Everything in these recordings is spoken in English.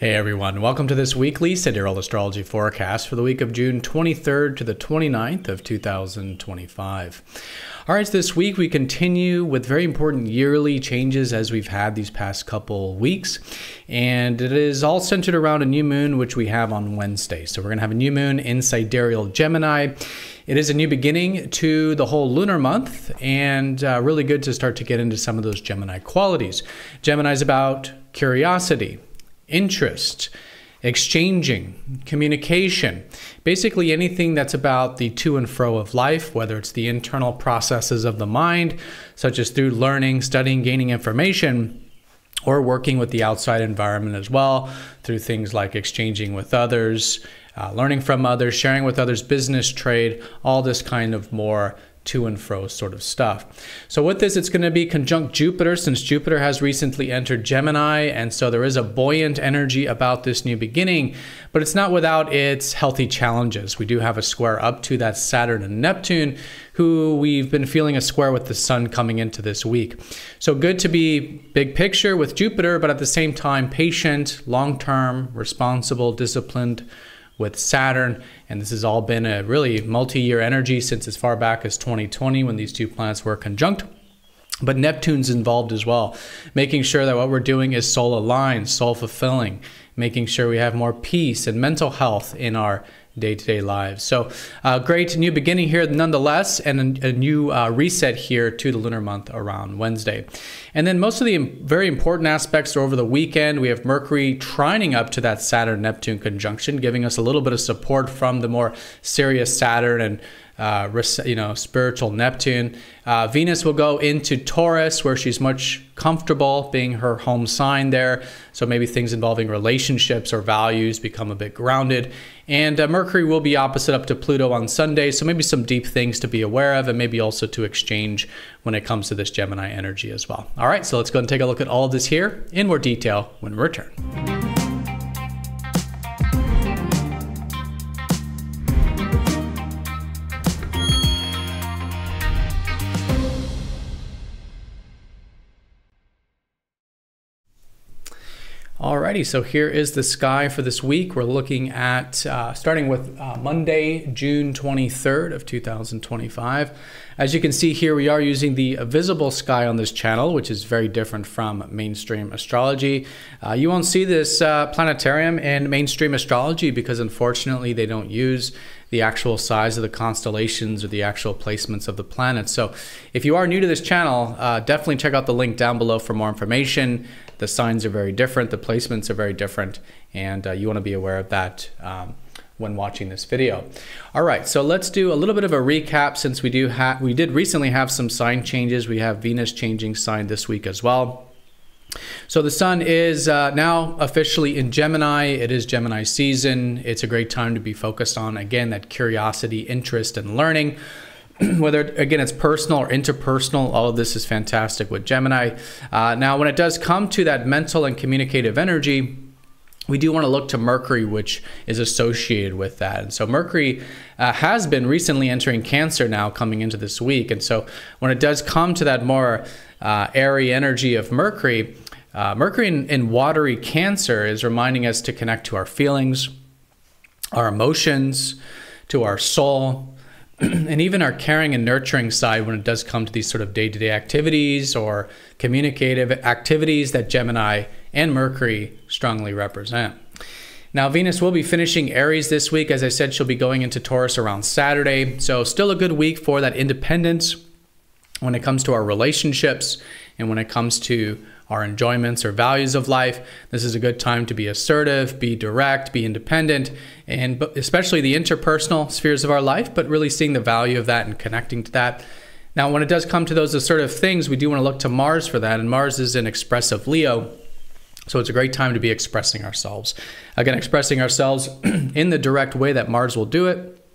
Hey everyone, welcome to this weekly Sidereal Astrology forecast for the week of June 23rd to the 29th of 2025. All right, so this week we continue with very important yearly changes as we've had these past couple weeks. And it is all centered around a new moon, which we have on Wednesday. So we're going to have a new moon in Sidereal Gemini. It is a new beginning to the whole lunar month and really good to start to get into some of those Gemini qualities. Gemini is about curiosity, interest, exchanging, communication, basically anything that's about the to and fro of life, whether it's the internal processes of the mind, such as through learning, studying, gaining information, or working with the outside environment as well, through things like exchanging with others, learning from others, sharing with others, business, trade, all this kind of more to and fro sort of stuff. So with this, it's going to be conjunct Jupiter, since Jupiter has recently entered Gemini, and so there is a buoyant energy about this new beginning, but it's not without its healthy challenges. We do have a square up to that Saturn and Neptune, who we've been feeling a square with the Sun coming into this week. So good to be big picture with Jupiter, but at the same time patient, long-term, responsible, disciplined with Saturn. And this has all been a really multi-year energy since as far back as 2020 when these two planets were conjunct. But Neptune's involved as well, making sure that what we're doing is soul aligned, soul fulfilling, making sure we have more peace and mental health in our day-to-day lives. So great new beginning here nonetheless, and a new reset here to the lunar month around Wednesday. And then most of the very important aspects are over the weekend. We have Mercury trining up to that Saturn-Neptune conjunction, giving us a little bit of support from the more serious Saturn and spiritual Neptune. Venus will go into Taurus, where she's much comfortable being her home sign there. So maybe things involving relationships or values become a bit grounded. And Mercury will be opposite up to Pluto on Sunday. So maybe some deep things to be aware of, and maybe also to exchange when it comes to this Gemini energy as well. All right, so let's go and take a look at all of this here in more detail when we return. Alrighty, so here is the sky for this week. We're looking at starting with Monday, June 23rd of 2025. As you can see here, we are using the visible sky on this channel, which is very different from mainstream astrology. You won't see this planetarium in mainstream astrology because unfortunately they don't use the actual size of the constellations or the actual placements of the planets. So if you are new to this channel, definitely check out the link down below for more information. The signs are very different, the placements are very different, and you want to be aware of that when watching this video. All right, so let's do a little bit of a recap since we did recently have some sign changes. We have Venus changing sign this week as well. So the sun is now officially in Gemini. It is Gemini season. It's a great time to be focused on, again, that curiosity, interest, and learning. Whether, again, it's personal or interpersonal, all of this is fantastic with Gemini. Now, when it does come to that mental and communicative energy, we do want to look to Mercury, which is associated with that. And so Mercury has been recently entering Cancer now coming into this week. And so when it does come to that more airy energy of Mercury, Mercury in watery Cancer is reminding us to connect to our feelings, our emotions, to our soul, and even our caring and nurturing side when it does come to these sort of day-to-day activities or communicative activities that Gemini and Mercury strongly represent. Now, Venus will be finishing Aries this week. As I said, she'll be going into Taurus around Saturday. So still a good week for that independence when it comes to our relationships and when it comes to our enjoyments or values of life. This is a good time to be assertive, be direct, be independent, and especially the interpersonal spheres of our life, but really seeing the value of that and connecting to that. Now, when it does come to those assertive things, we do want to look to Mars for that, and Mars is an expressive Leo. So it's a great time to be expressing ourselves. Again, expressing ourselves in the direct way that Mars will do it,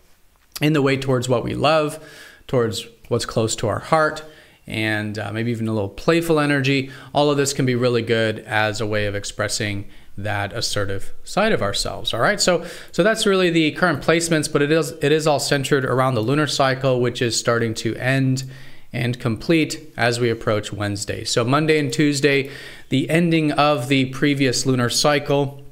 in the way towards what we love, towards what's close to our heart, and maybe even a little playful energy. All of this can be really good as a way of expressing that assertive side of ourselves. All right, so that's really the current placements, but it is all centered around the lunar cycle, which is starting to end and complete as we approach Wednesday. So Monday and Tuesday, the ending of the previous lunar cycle.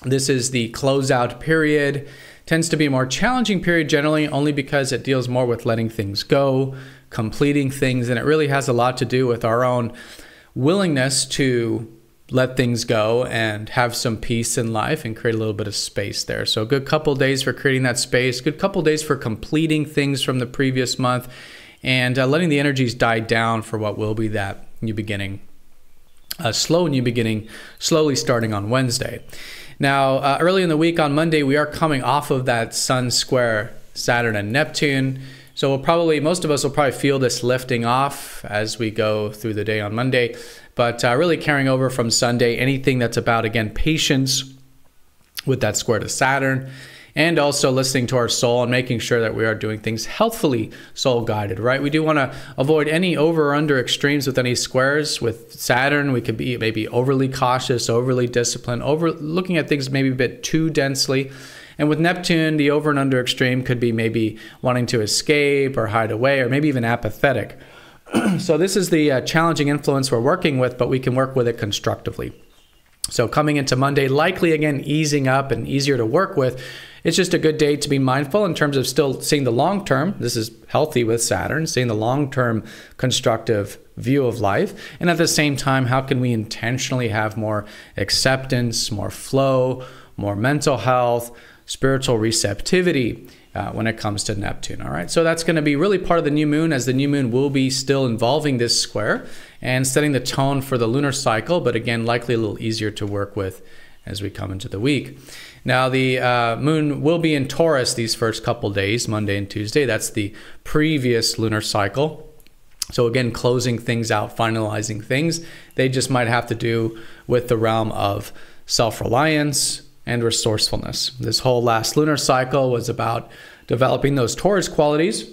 This is the closeout period. Tends to be a more challenging period generally, only because it deals more with letting things go, completing things, and it really has a lot to do with our own willingness to let things go and have some peace in life and create a little bit of space there. So a good couple days for creating that space, good couple days for completing things from the previous month, and letting the energies die down for what will be that new beginning. Slow new beginning, slowly starting on Wednesday. Now, early in the week on Monday, we are coming off of that Sun square Saturn and Neptune. So most of us will probably feel this lifting off as we go through the day on Monday, but really carrying over from Sunday, anything that's about, again, patience with that square to Saturn, and also listening to our soul and making sure that we are doing things healthfully soul guided, right? We do want to avoid any over or under extremes with any squares. With Saturn, we could be maybe overly cautious, overly disciplined, looking at things maybe a bit too densely. And with Neptune, the over and under extreme could be maybe wanting to escape or hide away, or maybe even apathetic. So this is the challenging influence we're working with, but we can work with it constructively. So coming into Monday, likely again easing up and easier to work with. It's just a good day to be mindful in terms of still seeing the long term. This is healthy with Saturn, seeing the long-term constructive view of life. And at the same time, how can we intentionally have more acceptance, more flow, more mental health, spiritual receptivity when it comes to Neptune, all right? So that's going to be really part of the new moon, as the new moon will be still involving this square and setting the tone for the lunar cycle, but again, likely a little easier to work with as we come into the week. Now, the moon will be in Taurus these first couple days, Monday and Tuesday. That's the previous lunar cycle. So again, closing things out, finalizing things. They just might have to do with the realm of self-reliance and resourcefulness. This whole last lunar cycle was about developing those Taurus qualities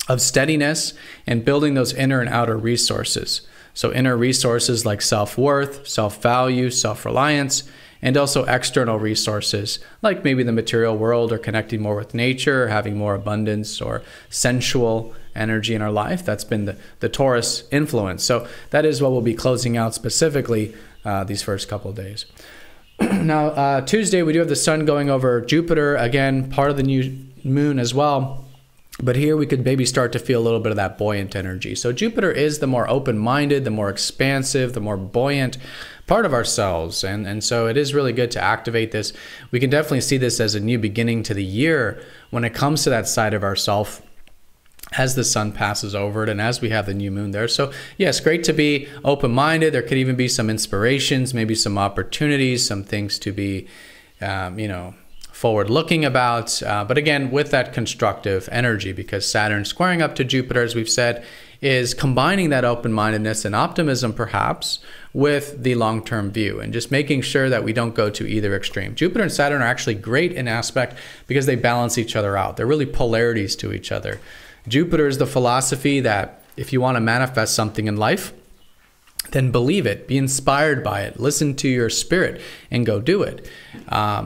of steadiness and building those inner and outer resources. So inner resources like self-worth, self-value, self-reliance, and also external resources like maybe the material world, or connecting more with nature, or having more abundance or sensual energy in our life. That's been the Taurus influence. So that is what we'll be closing out specifically these first couple of days. Now, Tuesday, we do have the sun going over Jupiter, again, part of the new moon as well. But here we could maybe start to feel a little bit of that buoyant energy. So Jupiter is the more open-minded, the more expansive, the more buoyant part of ourselves. And so it is really good to activate this. We can definitely see this as a new beginning to the year when it comes to that side of ourself, as the sun passes over it and as we have the new moon there. So yes, great to be open-minded. There could even be some inspirations, maybe some opportunities, some things to be, forward-looking about. But again, with that constructive energy, because Saturn squaring up to Jupiter, as we've said, is combining that open-mindedness and optimism perhaps with the long-term view, and just making sure that we don't go to either extreme. Jupiter and Saturn are actually great in aspect because they balance each other out. They're really polarities to each other. Jupiter is the philosophy that if you want to manifest something in life, then believe it, be inspired by it, listen to your spirit, and go do it.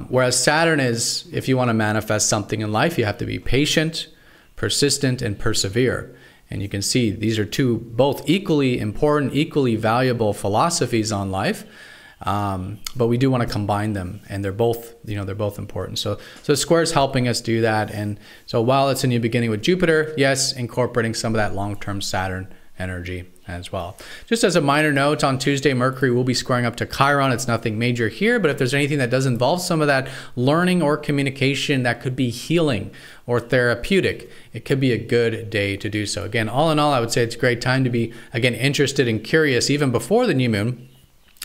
Whereas Saturn is, if you want to manifest something in life, you have to be patient, persistent, and persevere. And you can see these are two both equally important, equally valuable philosophies on life. But we do want to combine them, and they're both important. So square is helping us do that. And so while it's a new beginning with Jupiter, yes, incorporating some of that long-term Saturn energy as well. Just as a minor note, on Tuesday, Mercury will be squaring up to Chiron. It's nothing major here, but if there's anything that does involve some of that learning or communication that could be healing or therapeutic, it could be a good day to do so. Again, all in all, I would say it's a great time to be, again, interested and curious even before the new moon,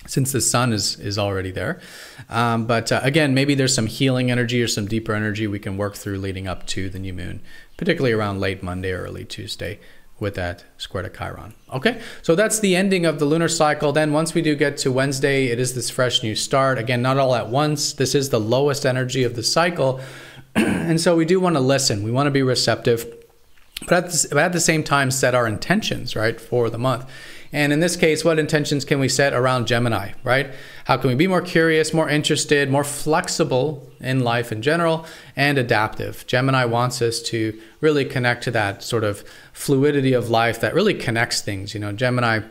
since the sun is already there. But again, maybe there's some healing energy or some deeper energy we can work through leading up to the new moon, particularly around late Monday or early Tuesday with that square to Chiron. Okay, so that's the ending of the lunar cycle. Then once we do get to Wednesday, it is this fresh new start. Again, not all at once. This is the lowest energy of the cycle. And so we do want to listen. We want to be receptive, but at the same time, set our intentions, right, for the month. And in this case, what intentions can we set around Gemini, right? How can we be more curious, more interested, more flexible in life in general, and adaptive? Gemini wants us to really connect to that sort of fluidity of life that really connects things. You know, Gemini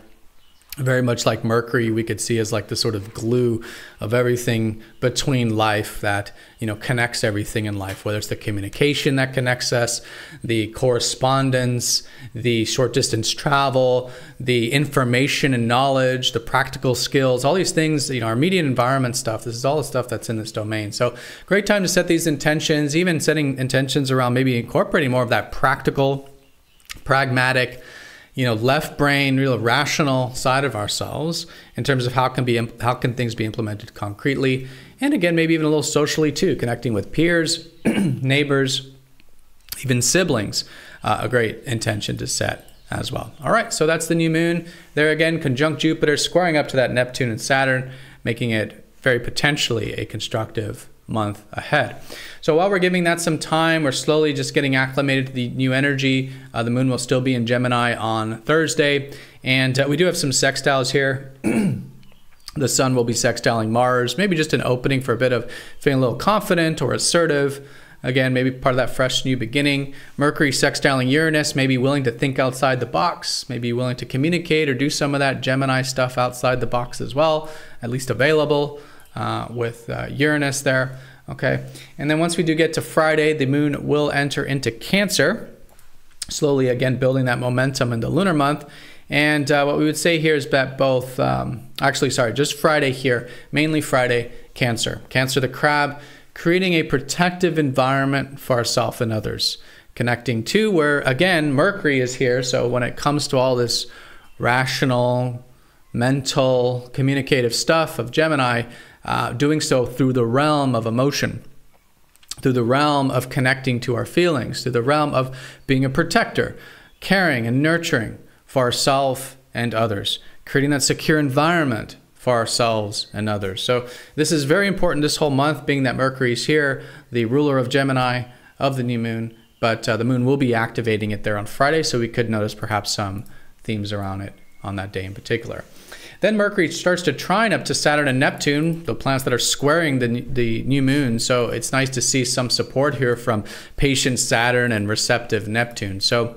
very much like Mercury, we could see as like the sort of glue of everything between life that, you know, connects everything in life, whether it's the communication that connects us, the correspondence, the short distance travel, the information and knowledge, the practical skills, all these things, you know, our immediate environment stuff. This is all the stuff that's in this domain. So great time to set these intentions, even setting intentions around maybe incorporating more of that practical, pragmatic, you know, left brain, real rational side of ourselves in terms of how can things be implemented concretely, and again, maybe even a little socially too, connecting with peers, neighbors, even siblings. A great intention to set as well. All right, so that's the new moon. There again, conjunct Jupiter, squaring up to that Neptune and Saturn, making it very potentially a constructive month ahead. So while we're giving that some time, we're slowly just getting acclimated to the new energy. The moon will still be in Gemini on Thursday, and we do have some sextiles here. The sun will be sextiling Mars, maybe just an opening for a bit of feeling a little confident or assertive. Again, maybe part of that fresh new beginning. Mercury sextiling Uranus, maybe willing to think outside the box, maybe willing to communicate or do some of that Gemini stuff outside the box as well, at least available. With Uranus there, okay? And then once we do get to Friday, the moon will enter into Cancer, slowly again building that momentum in the lunar month. And what we would say here is that both, just Friday here, mainly Friday, Cancer. Cancer the crab, creating a protective environment for ourselves and others. Connecting to where, again, Mercury is here. So when it comes to all this rational, mental, communicative stuff of Gemini, doing so through the realm of emotion, through the realm of connecting to our feelings, through the realm of being a protector, caring and nurturing for ourselves and others, creating that secure environment for ourselves and others. So this is very important this whole month, being that Mercury is here, the ruler of Gemini, of the new moon, but the moon will be activating it there on Friday, so we could notice perhaps some themes around it on that day in particular. Then Mercury starts to trine up to Saturn and Neptune, the planets that are squaring the new moon. So it's nice to see some support here from patient Saturn and receptive Neptune. So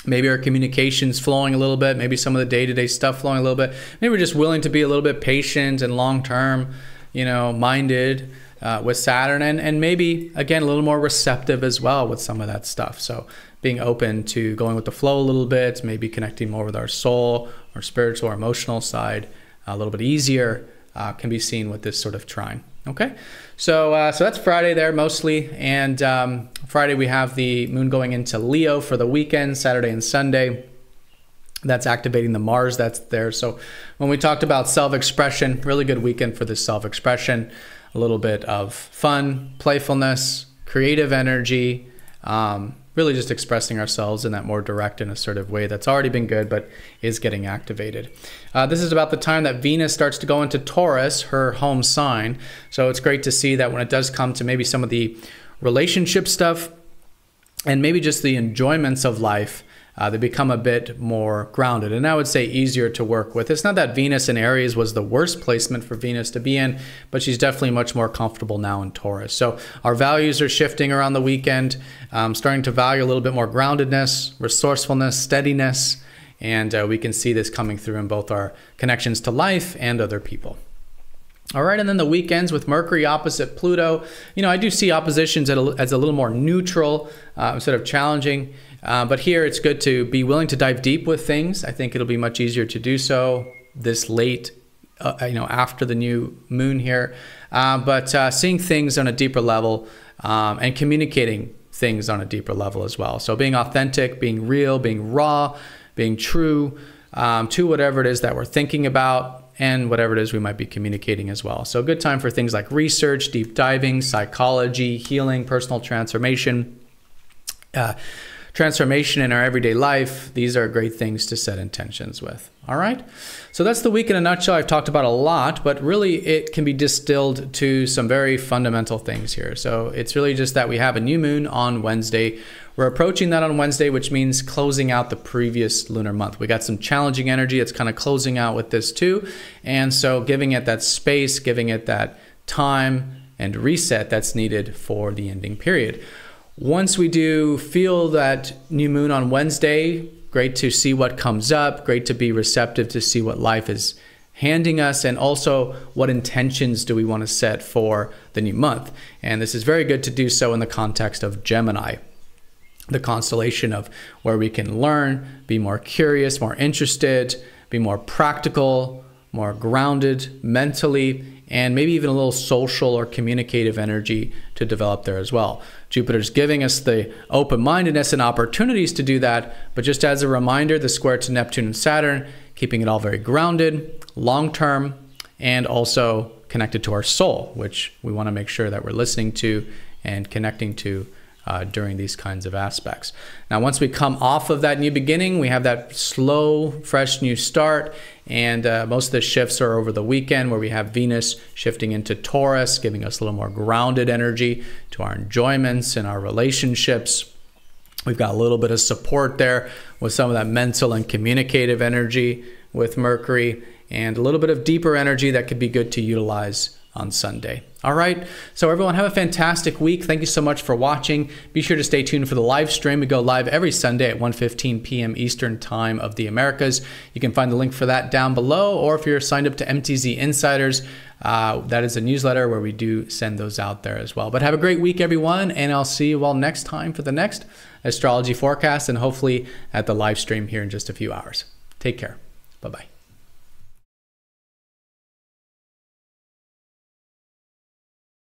maybe our communication's flowing a little bit, maybe some of the day-to-day stuff flowing a little bit. Maybe we're just willing to be a little bit patient and long-term, you know, minded with Saturn, and maybe, again, a little more receptive as well with some of that stuff. So being open to going with the flow a little bit, maybe connecting more with our soul, our spiritual or emotional side a little bit easier can be seen with this sort of trine. Okay, so that's Friday there mostly, and Friday we have the moon going into Leo for the weekend, Saturday and Sunday. That's activating the Mars that's there. So when we talked about self-expression, really good weekend for this self-expression, a little bit of fun, playfulness, creative energy, really just expressing ourselves in that more direct and assertive way that's already been good, but is getting activated. This is about the time that Venus starts to go into Taurus, her home sign. So it's great to see that when it does come to maybe some of the relationship stuff and maybe just the enjoyments of life, they become a bit more grounded, and I would say easier to work with. It's not that Venus in Aries was the worst placement for Venus to be in, but she's definitely much more comfortable now in Taurus. So our values are shifting around the weekend, starting to value a little bit more groundedness, resourcefulness, steadiness, and we can see this coming through in both our connections to life and other people. All right, and then the weekends with Mercury opposite Pluto. You know, I do see oppositions as a little more neutral instead of challenging. But here it's good to be willing to dive deep with things. I think it'll be much easier to do so this late, after the new moon here. But seeing things on a deeper level and communicating things on a deeper level as well. So being authentic, being real, being raw, being true to whatever it is that we're thinking about and whatever it is we might be communicating as well. So a good time for things like research, deep diving, psychology, healing, personal transformation, transformation in our everyday life. These are great things to set intentions with. All right. So that's the week in a nutshell. I've talked about a lot, but really it can be distilled to some very fundamental things here. So it's really just that we have a new moon on Wednesday. We're approaching that on Wednesday, which means closing out the previous lunar month. We got some challenging energy. It's kind of closing out with this too. And so giving it that space, giving it that time and reset that's needed for the ending period. Once we do feel that new moon on Wednesday Great to see what comes up. Great to be receptive to see what life is handing us, and also what intentions do we want to set for the new month. And this is very good to do so in the context of Gemini, the constellation of where we can learn, be more curious, more interested, be more practical, more grounded mentally, and maybe even a little social or communicative energy to develop there as well. Jupiter's giving us the open-mindedness and opportunities to do that, but just as a reminder, the square to Neptune and Saturn, keeping it all very grounded, long-term, and also connected to our soul, which we want to make sure that we're listening to and connecting to during these kinds of aspects. Now, once we come off of that new beginning, we have that slow, fresh new start, and most of the shifts are over the weekend, where we have Venus shifting into Taurus, giving us a little more grounded energy to our enjoyments and our relationships. We've got a little bit of support there with some of that mental and communicative energy with Mercury, and a little bit of deeper energy that could be good to utilize on Sunday. All right, so everyone, have a fantastic week. Thank you so much for watching. Be sure to stay tuned for the live stream. We go live every Sunday at 1:15 p.m. Eastern Time of the Americas. You can find the link for that down below, or if you're signed up to MTZ Insiders, that is a newsletter where we do send those out there as well. But have a great week, everyone, and I'll see you all next time for the next astrology forecast, and hopefully at the live stream here in just a few hours. Take care. Bye-bye.